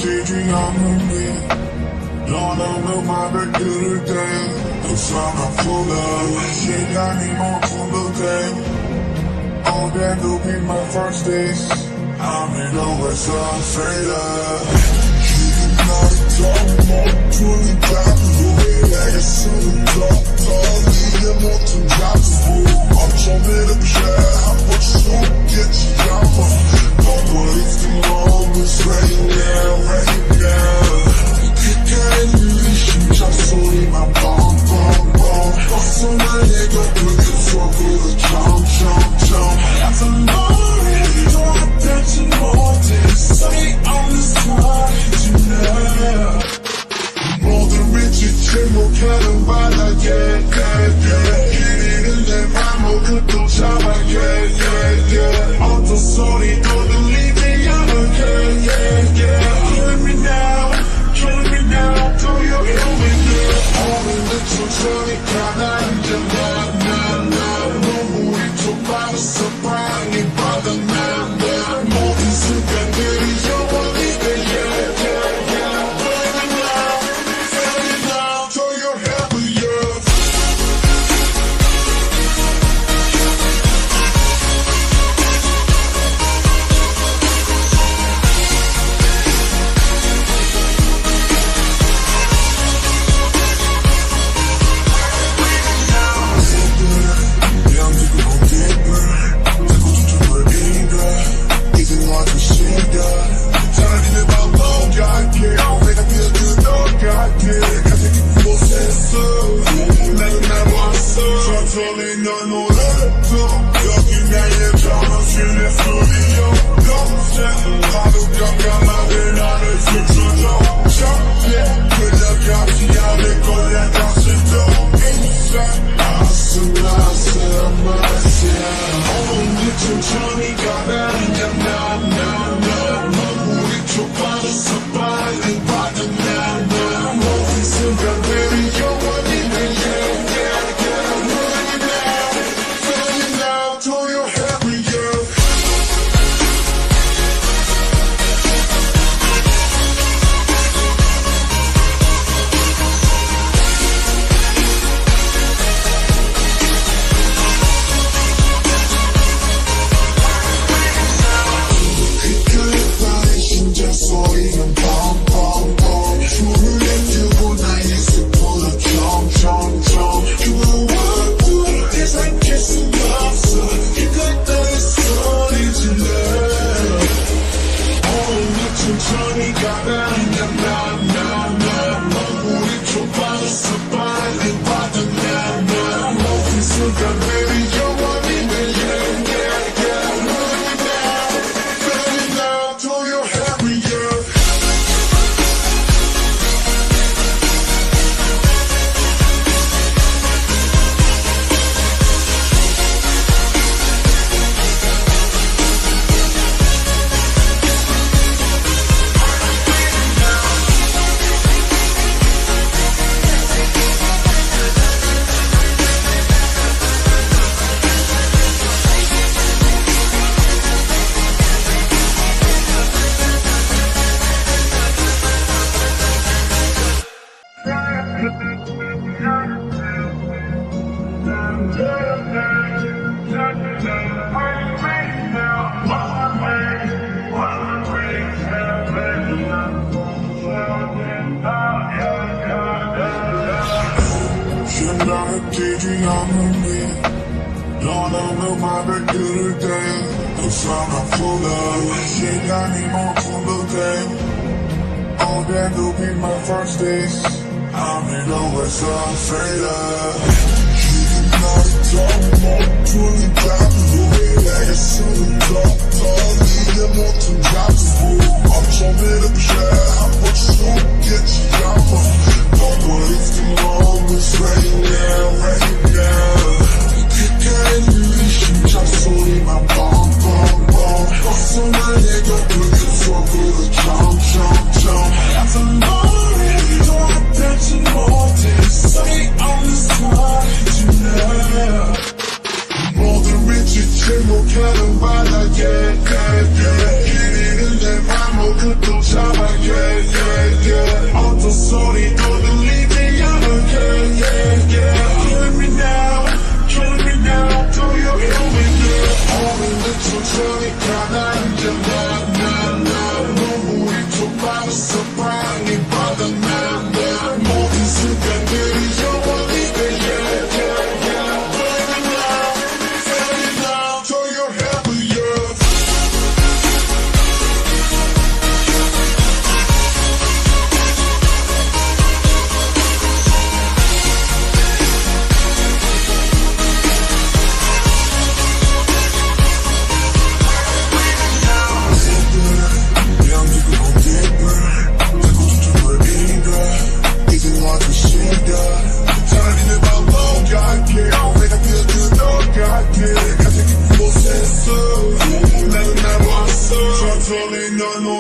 뛰지 않는데 너는 음악을 들을 때 그 사람 불러 시간이 멈춘 듯해 Oh that could be my first days I'm in the west side 지금 나를 더 멈추는 자꾸 내게 쓰는 더 이해 못한 자꾸 엄청 이렇게 한번 속겠지 않아 But it's the moments right now 그가에 누린 심장 소리만 뻥뻥뻥 벗어나 내가 그게 속으로 점점점 같은 너를 돌아다지 못해 Say on the spot tonight 모든 빛이 침묵하는 바닥에 길이는 내 맘을 그또 잡아 어떤 소리도 들리지 않아 Killing me now Do you hear me now 오늘은 천천히 가라앉아 나 눈물이 좀 빠졌어 방이 바닥나 모든 순간들이 영원히 돼 Baby now Do you hear me now 천천히 널 노래도 여기 나의 정신의 스튜디오 검색은 하루 깜깜하게 나를 비춰줘 끌려가지 않을 거야 다시도 인생 아슬아슬한 맛이야 오늘 천천히 가라앉아 나 눈물이 좀 빠졌어 빨리 받아나 모든 순간들이 영원히 내 소리는 펑펑펑 줄을 내두고 나의 숲으로 점점점 그와 예상할 수 없어 이걸 따위 소리 질러 오늘 천천히 가라앉아 나 눈물이 좀 빠졌어 빨리 받아나 모든 순간들이 영원히 내 나를 뛰지 않는데 너는 음악을 들을 때그 사람 불러 시간이 멈춘 듯해 Oh that could be my first days I'm in the west side 지금 나를 더 멈추는 자꾸 내게 쓰는 더 이해 못한 자꾸 엄청 이렇게 한번 속겠지 않아 But it's the moments right now 그가에 누린 심장 소리만 뻥뻥뻥 벗어나 내가 그게 속으로 점점점 같은 너를 돌아다지 못해 Say on the spot tonight 모든 빛이 침묵하는 바닥에 길이는 내 맘을 그또 잡아 gasolina, no